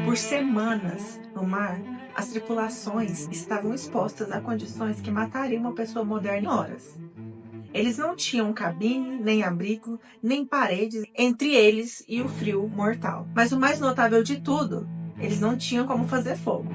Por semanas no mar, as tripulações estavam expostas a condições que matariam uma pessoa moderna em horas. Eles não tinham cabine, nem abrigo, nem paredes entre eles e o frio mortal. Mas o mais notável de tudo, eles não tinham como fazer fogo.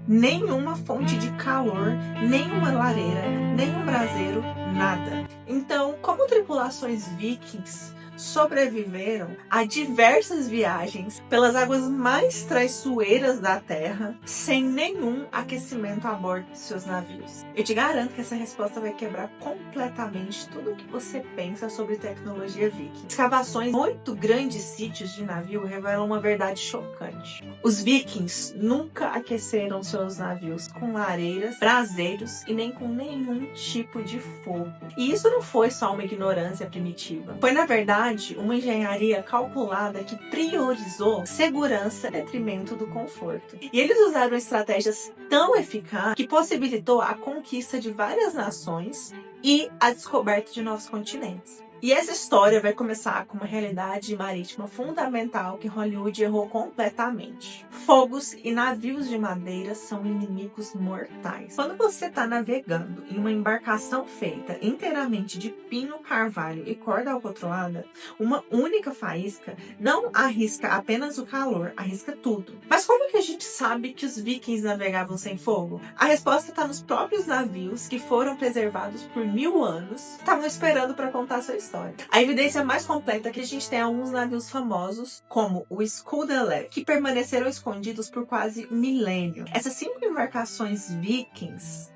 Nenhuma fonte de calor, nenhuma lareira, nenhum braseiro, nada. Então, como tripulações vikings sobreviveram a diversas viagens pelas águas mais traiçoeiras da Terra, sem nenhum aquecimento a bordo de seus navios? Eu te garanto que essa resposta vai quebrar completamente tudo o que você pensa sobre tecnologia viking. Escavações em 8 grandes sítios de navio revelam uma verdade chocante. Os vikings nunca aqueceram seus navios com lareiras, braseiros e nem com nenhum tipo de fogo. E isso não foi só uma ignorância primitiva. Foi, na verdade, uma engenharia calculada que priorizou segurança em detrimento do conforto. E eles usaram estratégias tão eficazes que possibilitou a conquista de várias nações e a descoberta de novos continentes. E essa história vai começar com uma realidade marítima fundamental que Hollywood errou completamente. Fogos e navios de madeira são inimigos mortais. Quando você está navegando em uma embarcação feita inteiramente de pino, carvalho e corda alcatroada, uma única faísca não arrisca apenas o calor, arrisca tudo. Mas como que a gente sabe que os vikings navegavam sem fogo? A resposta está nos próprios navios que foram preservados por 1000 anos, estavam esperando para contar sua história. A evidência mais completa é que a gente tem alguns navios famosos, como o Skandalef, que permaneceram escondidos por quase um milênio. Essas 5 embarcações vikings,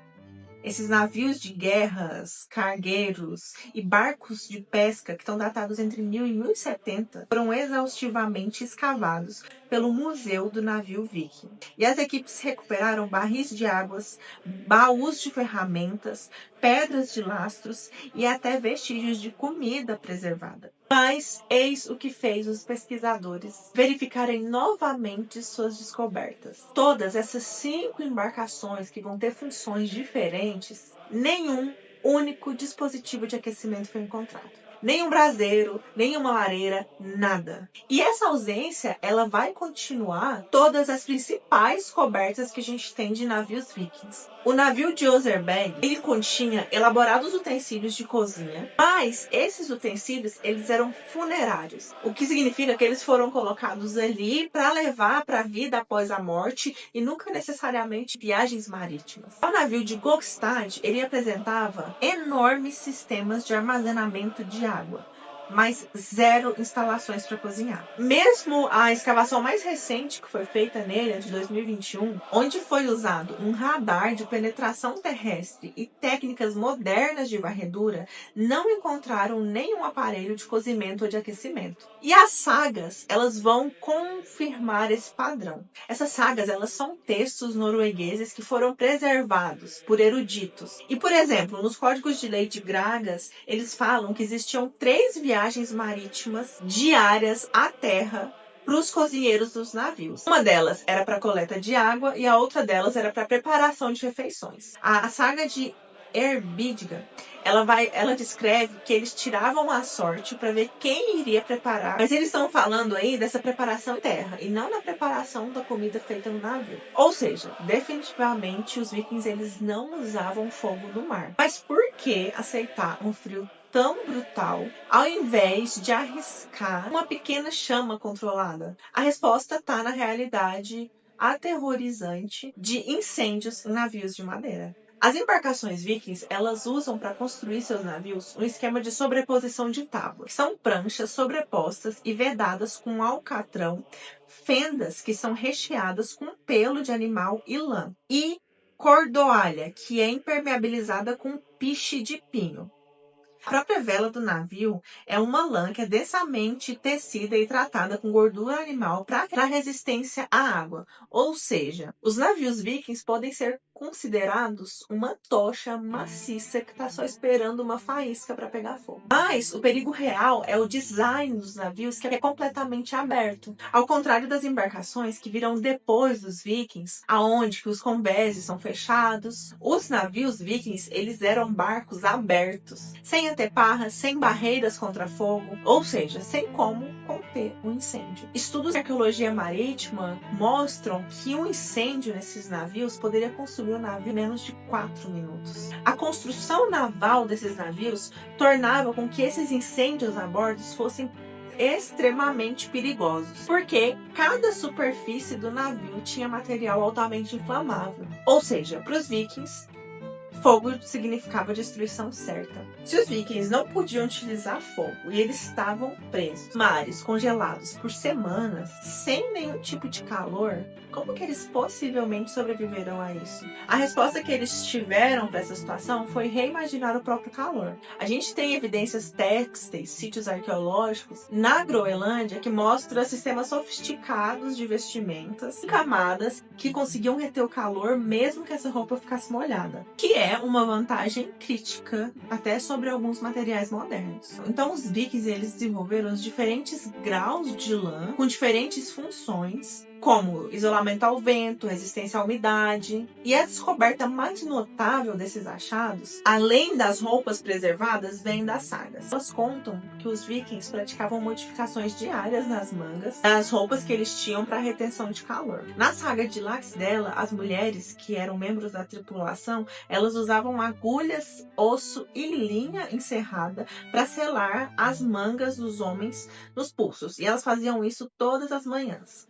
esses navios de guerras, cargueiros e barcos de pesca que estão datados entre 1000 e 1070 foram exaustivamente escavados pelo Museu do Navio Viking. E as equipes recuperaram barris de águas, baús de ferramentas, pedras de lastros e até vestígios de comida preservada. Mas eis o que fez os pesquisadores verificarem novamente suas descobertas. Todas essas 5 embarcações que vão ter funções diferentes, nenhum único dispositivo de aquecimento foi encontrado. Nenhum braseiro, nenhuma lareira, nada. E essa ausência, ela vai continuar todas as principais cobertas que a gente tem de navios vikings. O navio de Oseberg, ele continha elaborados utensílios de cozinha, mas esses utensílios, eles eram funerários, o que significa que eles foram colocados ali para levar para a vida após a morte e nunca necessariamente viagens marítimas. O navio de Gokstad, ele apresentava enormes sistemas de armazenamento de água, mas 0 instalações para cozinhar. Mesmo a escavação mais recente que foi feita nele, de 2021, onde foi usado um radar de penetração terrestre e técnicas modernas de varredura, não encontraram nenhum aparelho de cozimento ou de aquecimento. E as sagas, elas vão confirmar esse padrão. Essas sagas, elas são textos noruegueses que foram preservados por eruditos. E, por exemplo, nos códigos de lei de Gragas, eles falam que existiam 3 viagens marítimas diárias à terra para os cozinheiros dos navios. Uma delas era para coleta de água e a outra delas era para preparação de refeições. A saga de Erbídiga, ela descreve que eles tiravam a sorte para ver quem iria preparar, mas eles estão falando aí dessa preparação em terra e não na preparação da comida feita no navio. Ou seja, definitivamente os vikings, eles não usavam fogo no mar. Mas por que aceitar um frio tão brutal, ao invés de arriscar uma pequena chama controlada? A resposta está na realidade aterrorizante de incêndios em navios de madeira. As embarcações vikings, elas usam para construir seus navios um esquema de sobreposição de tábuas. São pranchas sobrepostas e vedadas com alcatrão, fendas que são recheadas com pelo de animal e lã, e cordoalha, que é impermeabilizada com piche de pinho. A própria vela do navio é uma lã que é densamente tecida e tratada com gordura animal para resistência à água. Ou seja, os navios vikings podem ser considerados uma tocha maciça que está só esperando uma faísca para pegar fogo. Mas o perigo real é o design dos navios, que é completamente aberto. Ao contrário das embarcações que virão depois dos vikings, aonde que os combeses são fechados, os navios vikings, eles eram barcos abertos, sem sem anteparras, sem barreiras contra fogo, ou seja, sem como conter um incêndio. Estudos de arqueologia marítima mostram que um incêndio nesses navios poderia consumir o navio em menos de 4 minutos. A construção naval desses navios tornava com que esses incêndios a bordo fossem extremamente perigosos, porque cada superfície do navio tinha material altamente inflamável. Ou seja, para os vikings, fogo significava destruição certa. Se os vikings não podiam utilizar fogo e eles estavam presos, mares congelados por semanas, sem nenhum tipo de calor, como que eles possivelmente sobreviverão a isso? A resposta que eles tiveram para essa situação foi reimaginar o próprio calor. A gente tem evidências têxteis, sítios arqueológicos na Groenlândia que mostram sistemas sofisticados de vestimentas e camadas que conseguiam reter o calor mesmo que essa roupa ficasse molhada, que é uma vantagem crítica até sobre alguns materiais modernos. Então os vikings eles desenvolveram os diferentes graus de lã com diferentes funções, como isolamento ao vento, resistência à umidade. E a descoberta mais notável desses achados, além das roupas preservadas, vem das sagas. Elas contam que os vikings praticavam modificações diárias nas mangas das roupas que eles tinham para retenção de calor. Na saga de Laxdela, as mulheres que eram membros da tripulação, elas usavam agulhas, osso e linha encerrada para selar as mangas dos homens nos pulsos. E elas faziam isso todas as manhãs.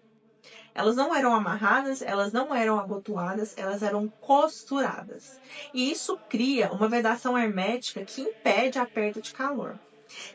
Elas não eram amarradas, elas não eram abotoadas, elas eram costuradas. E isso cria uma vedação hermética que impede a perda de calor.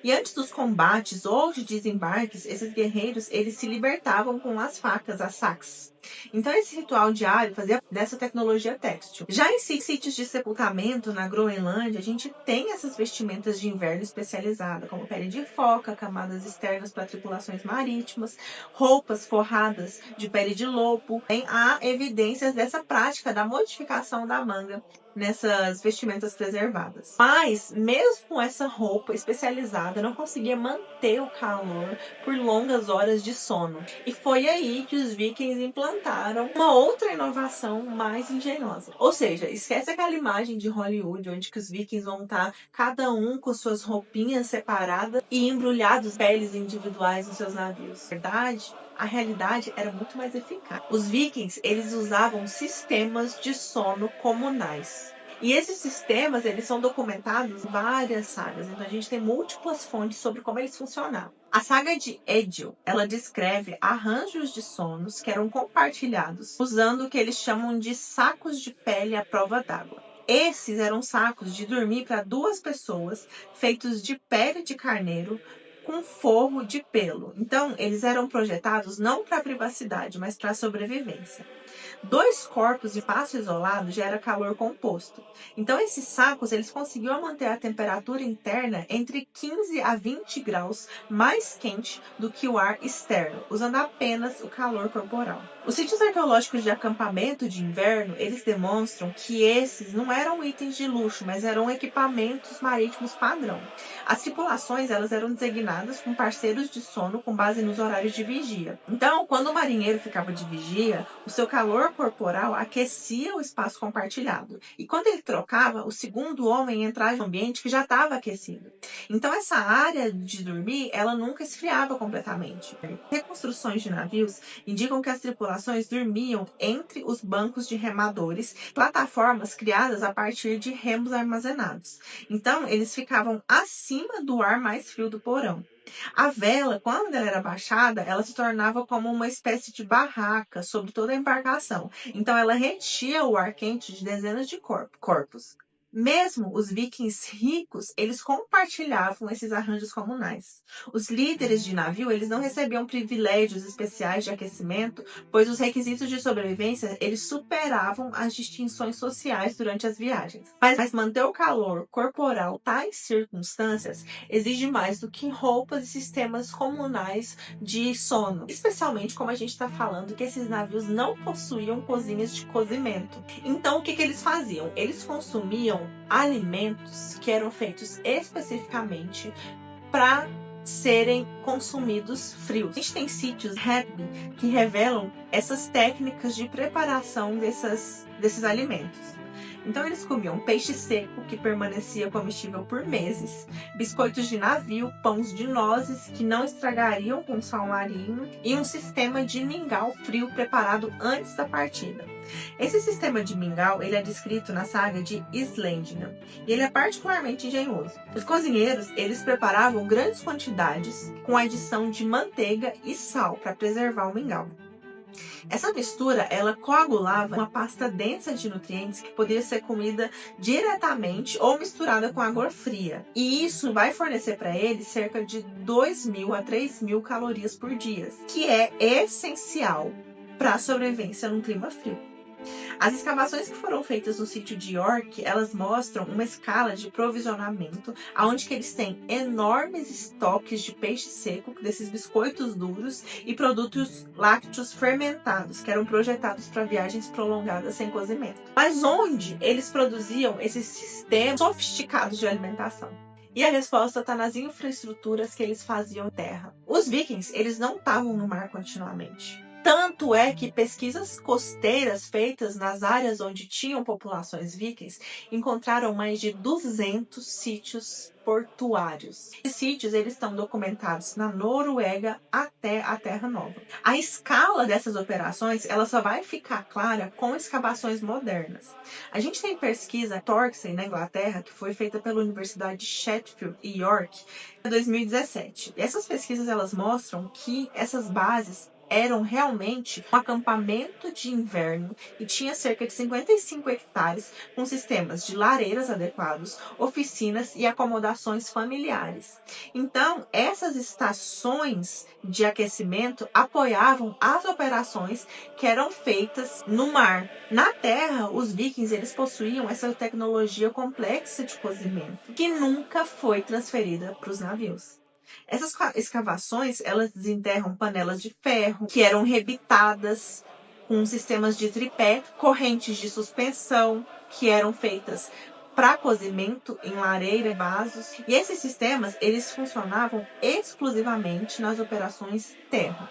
E antes dos combates ou de desembarques, esses guerreiros eles se libertavam com as facas, as sax. Então esse ritual diário fazia dessa tecnologia têxtil. Já em sítios de sepultamento na Groenlândia, a gente tem essas vestimentas de inverno especializadas, como pele de foca, camadas externas para tripulações marítimas, roupas forradas de pele de lobo. Há evidências dessa prática da modificação da manga nessas vestimentas preservadas. Mas, mesmo essa roupa especializada não conseguia manter o calor por longas horas de sono. E foi aí que os vikings implantaram uma outra inovação mais engenhosa. Ou seja, esquece aquela imagem de Hollywood, onde que os vikings vão estar cada um com suas roupinhas separadas e embrulhados peles individuais nos seus navios. Na verdade, a realidade era muito mais eficaz. Os vikings, eles usavam sistemas de sono comunais. E esses sistemas, eles são documentados em várias sagas. Então a gente tem múltiplas fontes sobre como eles funcionavam. A saga de Egil, ela descreve arranjos de sonos que eram compartilhados usando o que eles chamam de sacos de pele à prova d'água. Esses eram sacos de dormir para 2 pessoas, feitos de pele de carneiro, com forro de pelo. Então, eles eram projetados não para privacidade, mas para sobrevivência. 2 corpos de espaço isolado gera calor composto. Então, esses sacos eles conseguiam manter a temperatura interna entre 15 a 20 graus mais quente do que o ar externo, usando apenas o calor corporal. Os sítios arqueológicos de acampamento de inverno, eles demonstram que esses não eram itens de luxo, mas eram equipamentos marítimos padrão. As tripulações elas eram designadas com parceiros de sono com base nos horários de vigia. Então, quando o marinheiro ficava de vigia, o seu calor corporal aquecia o espaço compartilhado. E quando ele trocava, o segundo homem entrava no ambiente que já estava aquecido. Então, essa área de dormir, ela nunca esfriava completamente. Reconstruções de navios indicam que as tripulações dormiam entre os bancos de remadores, plataformas criadas a partir de remos armazenados. Então, eles ficavam acima do ar mais frio do porão. A vela, quando ela era baixada, ela se tornava como uma espécie de barraca sobre toda a embarcação. Então, ela retia o ar quente de dezenas de corpos. Mesmo os vikings ricos, eles compartilhavam esses arranjos comunais. Os líderes de navio, eles não recebiam privilégios especiais de aquecimento, pois os requisitos de sobrevivência, eles superavam as distinções sociais durante as viagens. Mas manter o calor corporal em tais circunstâncias exige mais do que roupas e sistemas comunais de sono. Especialmente como a gente está falando que esses navios não possuíam cozinhas de cozimento. Então, o que eles faziam? Eles consumiam alimentos que eram feitos especificamente para serem consumidos frios. A gente tem sítios que revelam essas técnicas de preparação desses alimentos. Então eles comiam peixe seco, que permanecia comestível por meses, biscoitos de navio, pães de nozes, que não estragariam com sal marinho, e um sistema de mingau frio preparado antes da partida. Esse sistema de mingau ele é descrito na saga de Islândia, e ele é particularmente engenhoso. Os cozinheiros eles preparavam grandes quantidades com a adição de manteiga e sal para preservar o mingau. Essa mistura, ela coagulava uma pasta densa de nutrientes que poderia ser comida diretamente ou misturada com água fria. E isso vai fornecer para eles cerca de 2.000 a 3.000 calorias por dia, que é essencial para a sobrevivência num clima frio. As escavações que foram feitas no sítio de York, elas mostram uma escala de provisionamento, onde que eles têm enormes estoques de peixe seco, desses biscoitos duros e produtos lácteos fermentados, que eram projetados para viagens prolongadas sem cozimento. Mas onde eles produziam esses sistemas sofisticados de alimentação? E a resposta está nas infraestruturas que eles faziam em terra. Os vikings, eles não estavam no mar continuamente. Tanto é que pesquisas costeiras feitas nas áreas onde tinham populações vikings encontraram mais de 200 sítios portuários. Esses sítios eles estão documentados na Noruega até a Terra Nova. A escala dessas operações ela só vai ficar clara com escavações modernas. A gente tem pesquisa Torksey na Inglaterra, que foi feita pela Universidade de Sheffield e York em 2017. E essas pesquisas elas mostram que essas bases eram realmente um acampamento de inverno e tinha cerca de 55 hectares com sistemas de lareiras adequados, oficinas e acomodações familiares. Então, essas estações de aquecimento apoiavam as operações que eram feitas no mar. Na terra, os vikings eles possuíam essa tecnologia complexa de cozimento que nunca foi transferida para os navios. Essas escavações, elas desenterram panelas de ferro, que eram rebitadas com sistemas de tripé, correntes de suspensão, que eram feitas para cozimento em lareira e vasos. E esses sistemas, eles funcionavam exclusivamente nas operações terra.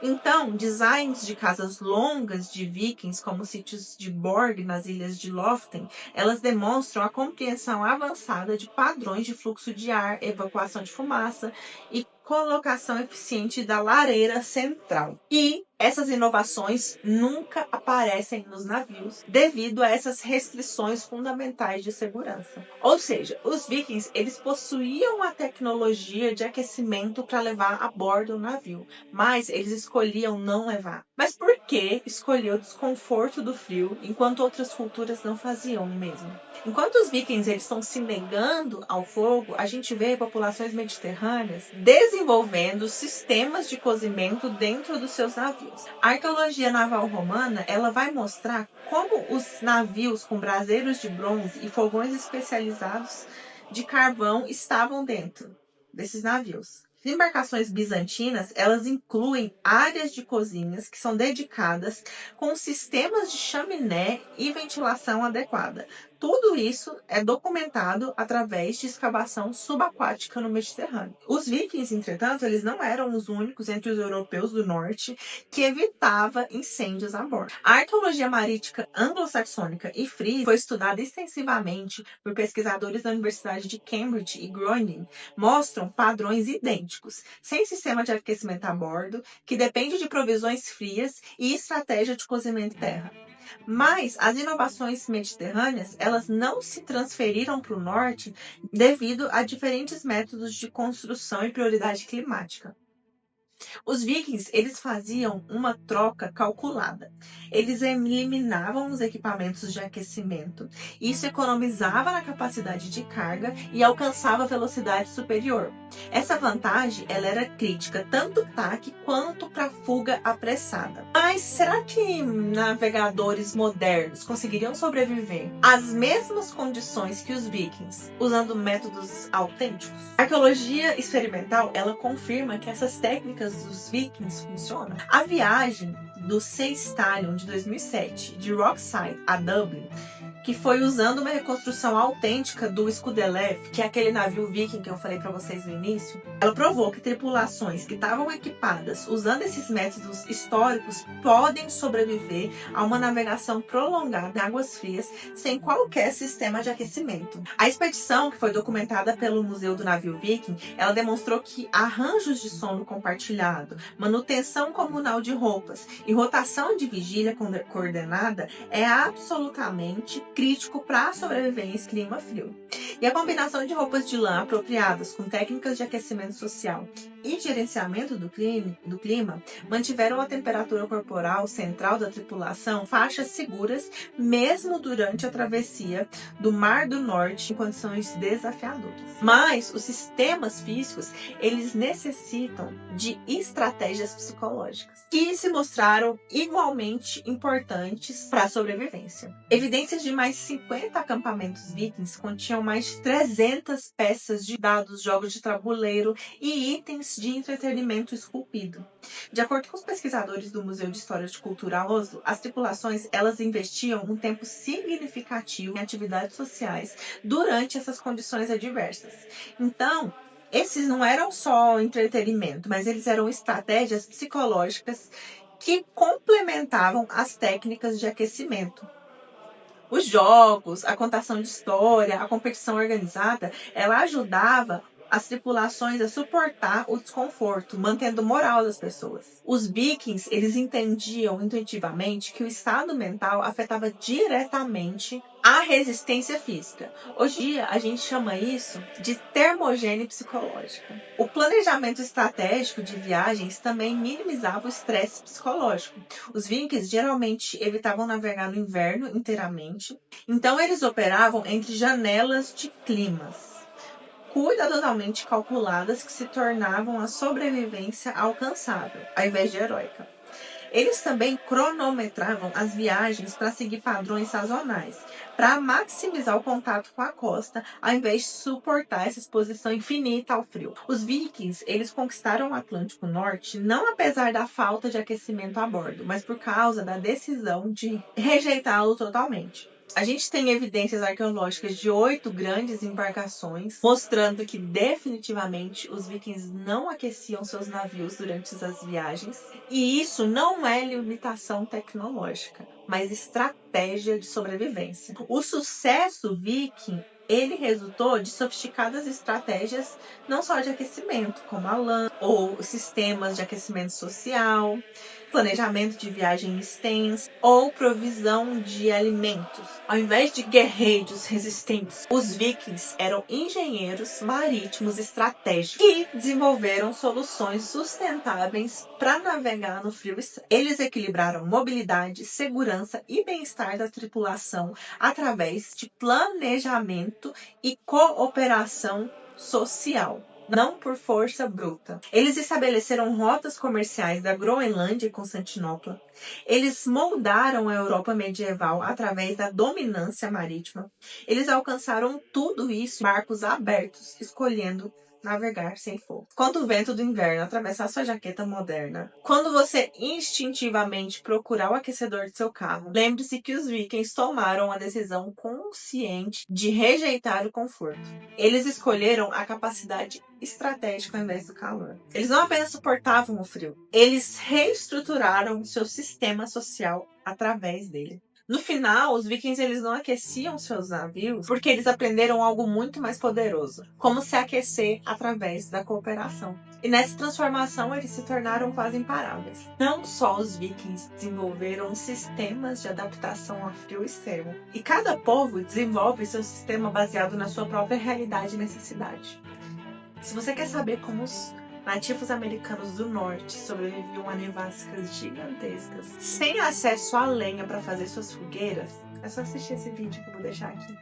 Então, designs de casas longas de vikings, como os sítios de Borg nas ilhas de Loften, elas demonstram a compreensão avançada de padrões de fluxo de ar, evacuação de fumaça e colocação eficiente da lareira central. E essas inovações nunca aparecem nos navios devido a essas restrições fundamentais de segurança. Ou seja, os vikings eles possuíam a tecnologia de aquecimento para levar a bordo o navio, mas eles escolhiam não levar. Mas por que escolher o desconforto do frio enquanto outras culturas não faziam o mesmo? Enquanto os vikings eles estão se negando ao fogo, a gente vê populações mediterrâneas desenvolvendo sistemas de cozimento dentro dos seus navios. A arqueologia naval romana ela vai mostrar como os navios com braseiros de bronze e fogões especializados de carvão estavam dentro desses navios. As embarcações bizantinas, elas incluem áreas de cozinhas que são dedicadas com sistemas de chaminé e ventilação adequada. Tudo isso é documentado através de escavação subaquática no Mediterrâneo. Os vikings, entretanto, eles não eram os únicos entre os europeus do norte que evitava incêndios a bordo. A arqueologia marítima anglo-saxônica e fria foi estudada extensivamente por pesquisadores da Universidade de Cambridge e Groningen, mostram padrões idênticos, sem sistema de aquecimento a bordo, que depende de provisões frias e estratégia de cozimento em terra. Mas as inovações mediterrâneas, elas não se transferiram para o norte devido a diferentes métodos de construção e prioridade climática. Os vikings, eles faziam uma troca calculada. Eles eliminavam os equipamentos de aquecimento, isso economizava na capacidade de carga e alcançava velocidade superior. Essa vantagem, ela era crítica tanto para o ataque quanto para a fuga apressada. Mas será que navegadores modernos conseguiriam sobreviver às mesmas condições que os vikings, usando métodos autênticos? A arqueologia experimental, ela confirma que essas técnicas dos vikings funcionam. A viagem do Sea Stallion de 2007, de Rockside a Dublin, que foi usando uma reconstrução autêntica do Skudelev, que é aquele navio viking que eu falei para vocês no início. Ela provou que tripulações que estavam equipadas usando esses métodos históricos podem sobreviver a uma navegação prolongada em águas frias sem qualquer sistema de aquecimento. A expedição, que foi documentada pelo Museu do Navio Viking, ela demonstrou que arranjos de sono compartilhado, manutenção comunal de roupas e rotação de vigília coordenada é absolutamente crítico para a sobrevivência em clima frio. E a combinação de roupas de lã apropriadas com técnicas de aquecimento social e gerenciamento do clima mantiveram a temperatura corporal central da tripulação faixas seguras, mesmo durante a travessia do Mar do Norte em condições desafiadoras. Mas os sistemas físicos, eles necessitam de estratégias psicológicas, que se mostraram igualmente importantes para a sobrevivência. Evidências de mais 50 acampamentos vikings continham mais de 300 peças de dados, jogos de tabuleiro e itens de entretenimento esculpido. De acordo com os pesquisadores do Museu de História de Cultura Oslo, as tripulações elas investiam um tempo significativo em atividades sociais durante essas condições adversas. Então, esses não eram só entretenimento, mas eles eram estratégias psicológicas que complementavam as técnicas de aquecimento. Os jogos, a contação de história, a competição organizada, ela ajudava as tripulações a suportar o desconforto, mantendo o moral das pessoas. Os vikings, eles entendiam intuitivamente que o estado mental afetava diretamente a resistência física. Hoje em dia, a gente chama isso de termogênese psicológica. O planejamento estratégico de viagens também minimizava o estresse psicológico. Os vikings geralmente evitavam navegar no inverno inteiramente, então eles operavam entre janelas de climas cuidadosamente calculadas que se tornavam a sobrevivência alcançável, ao invés de heróica. Eles também cronometravam as viagens para seguir padrões sazonais, para maximizar o contato com a costa, ao invés de suportar essa exposição infinita ao frio. Os vikings, eles conquistaram o Atlântico Norte não apesar da falta de aquecimento a bordo, mas por causa da decisão de rejeitá-lo totalmente. A gente tem evidências arqueológicas de 8 grandes embarcações, mostrando que definitivamente os vikings não aqueciam seus navios durante as viagens. E isso não é limitação tecnológica, mas estratégia de sobrevivência. O sucesso viking, ele resultou de sofisticadas estratégias não só de aquecimento, como a lã, ou sistemas de aquecimento social, planejamento de viagem extensa ou provisão de alimentos. Ao invés de guerreiros resistentes, os vikings eram engenheiros marítimos estratégicos que desenvolveram soluções sustentáveis para navegar no frio extremo. Eles equilibraram mobilidade, segurança e bem-estar da tripulação através de planejamento e cooperação social, não por força bruta. Eles estabeleceram rotas comerciais da Groenlândia e Constantinopla. Eles moldaram a Europa medieval através da dominância marítima. Eles alcançaram tudo isso em barcos abertos, escolhendo navegar sem fogo. Quando o vento do inverno atravessar sua jaqueta moderna, quando você instintivamente procurar o aquecedor de seu carro, lembre-se que os vikings tomaram a decisão consciente de rejeitar o conforto. Eles escolheram a capacidade estratégica ao invés do calor. Eles não apenas suportavam o frio, eles reestruturaram seu sistema social através dele. No final, os vikings eles não aqueciam seus navios porque eles aprenderam algo muito mais poderoso, como se aquecer através da cooperação. E nessa transformação eles se tornaram quase imparáveis. Não só os vikings desenvolveram sistemas de adaptação ao frio extremo, e cada povo desenvolve seu sistema baseado na sua própria realidade e necessidade. Se você quer saber como os nativos americanos do norte sobreviviam a nevascas gigantescas, sem acesso à lenha para fazer suas fogueiras, é só assistir esse vídeo que eu vou deixar aqui.